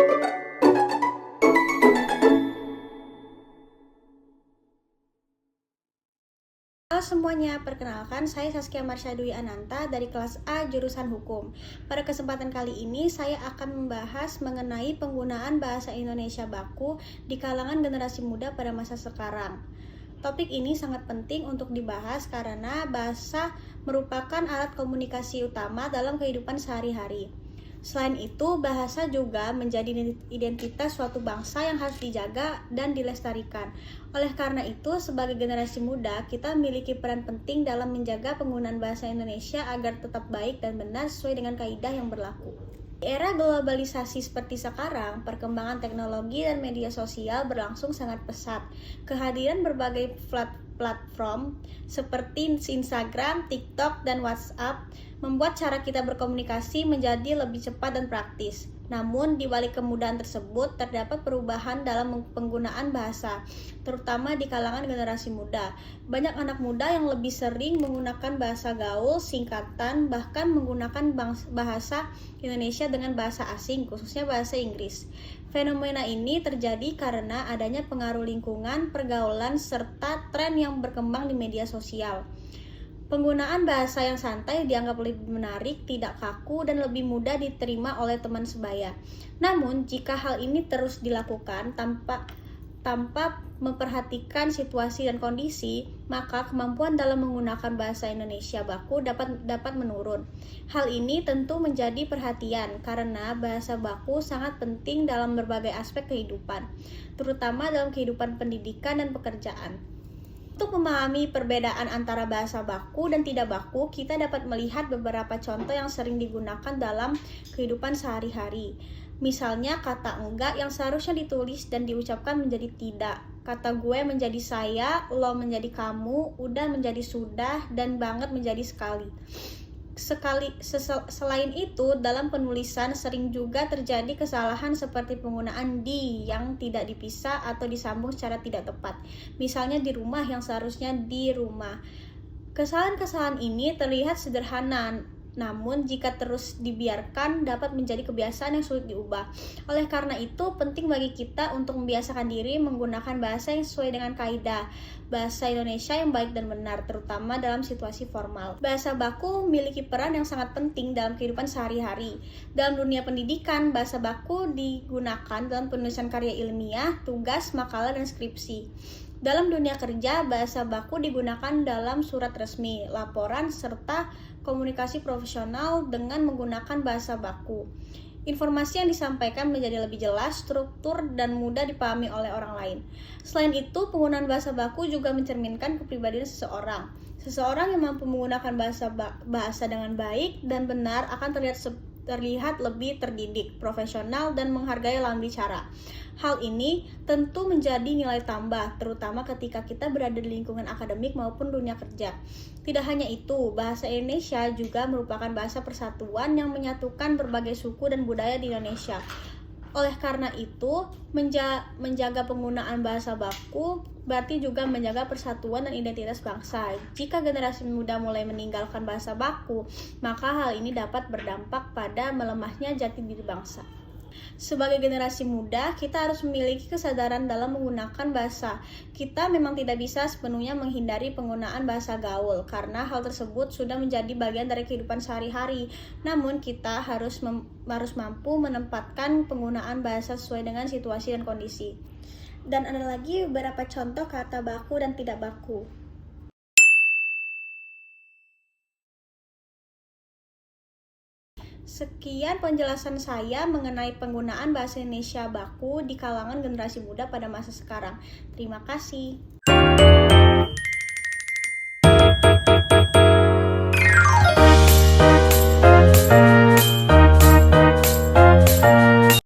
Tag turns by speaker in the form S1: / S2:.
S1: Halo semuanya, perkenalkan saya Saskia Marsha Dwi Ananta dari kelas A jurusan Hukum. Pada kesempatan kali ini saya akan membahas mengenai penggunaan bahasa Indonesia baku di kalangan generasi muda pada masa sekarang. Topik ini sangat penting untuk dibahas karena bahasa merupakan alat komunikasi utama dalam kehidupan sehari-hari. Selain itu, bahasa juga menjadi identitas suatu bangsa yang harus dijaga dan dilestarikan. Oleh karena itu, sebagai generasi muda, kita memiliki peran penting dalam menjaga penggunaan bahasa Indonesia agar tetap baik dan benar sesuai dengan kaidah yang berlaku. Di era globalisasi seperti sekarang, perkembangan teknologi dan media sosial berlangsung sangat pesat. Kehadiran berbagai platform seperti Instagram, TikTok, dan WhatsApp membuat cara kita berkomunikasi menjadi lebih cepat dan praktis. Namun, di balik kemudahan tersebut, terdapat perubahan dalam penggunaan bahasa, terutama di kalangan generasi muda. Banyak anak muda yang lebih sering menggunakan bahasa gaul, singkatan, bahkan menggunakan bahasa Indonesia dengan bahasa asing, khususnya bahasa Inggris. Fenomena ini terjadi karena adanya pengaruh lingkungan, pergaulan, serta tren yang berkembang di media sosial. Penggunaan bahasa yang santai dianggap lebih menarik, tidak kaku, dan lebih mudah diterima oleh teman sebaya. Namun, jika hal ini terus dilakukan tanpa memperhatikan situasi dan kondisi, maka kemampuan dalam menggunakan bahasa Indonesia baku dapat menurun. Hal ini tentu menjadi perhatian karena bahasa baku sangat penting dalam berbagai aspek kehidupan, terutama dalam kehidupan pendidikan dan pekerjaan. Untuk memahami perbedaan antara bahasa baku dan tidak baku, kita dapat melihat beberapa contoh yang sering digunakan dalam kehidupan sehari-hari. Misalnya kata enggak yang seharusnya ditulis dan diucapkan menjadi tidak. Kata gue menjadi saya, lo menjadi kamu, udah menjadi sudah, dan banget menjadi sekali. Selain itu, dalam penulisan sering juga terjadi kesalahan seperti penggunaan di yang tidak dipisah atau disambung secara tidak tepat. Misalnya di rumah yang seharusnya di rumah. Kesalahan-kesalahan ini terlihat sederhana, namun jika terus dibiarkan dapat menjadi kebiasaan yang sulit diubah. Oleh karena itu, penting bagi kita untuk membiasakan diri menggunakan bahasa yang sesuai dengan kaidah bahasa Indonesia yang baik dan benar, terutama dalam situasi formal. Bahasa baku memiliki peran yang sangat penting dalam kehidupan sehari-hari. Dalam dunia pendidikan, bahasa baku digunakan dalam penulisan karya ilmiah, tugas, makalah, dan skripsi. Dalam dunia kerja, bahasa baku digunakan dalam surat resmi, laporan, serta komunikasi profesional dengan menggunakan bahasa baku. Informasi yang disampaikan menjadi lebih jelas, struktur, dan mudah dipahami oleh orang lain. Selain itu, penggunaan bahasa baku juga mencerminkan kepribadian seseorang. Seseorang yang mampu menggunakan bahasa dengan baik dan benar akan terlihat lebih terdidik, profesional, dan menghargai lawan bicara. Hal ini tentu menjadi nilai tambah, terutama ketika kita berada di lingkungan akademik maupun dunia kerja. Tidak hanya itu, bahasa Indonesia juga merupakan bahasa persatuan yang menyatukan berbagai suku dan budaya di Indonesia. Oleh karena itu, menjaga penggunaan bahasa baku berarti juga menjaga persatuan dan identitas bangsa. Jika generasi muda mulai meninggalkan bahasa baku, maka hal ini dapat berdampak pada melemahnya jati diri bangsa. Sebagai generasi muda, kita harus memiliki kesadaran dalam menggunakan bahasa. Kita memang tidak bisa sepenuhnya menghindari penggunaan bahasa gaul, karena hal tersebut sudah menjadi bagian dari kehidupan sehari-hari. Namun, kita harus mampu menempatkan penggunaan bahasa sesuai dengan situasi dan kondisi. Dan ada lagi beberapa contoh kata baku dan tidak baku. Sekian penjelasan saya mengenai penggunaan bahasa Indonesia baku di kalangan generasi muda pada masa sekarang. Terima kasih.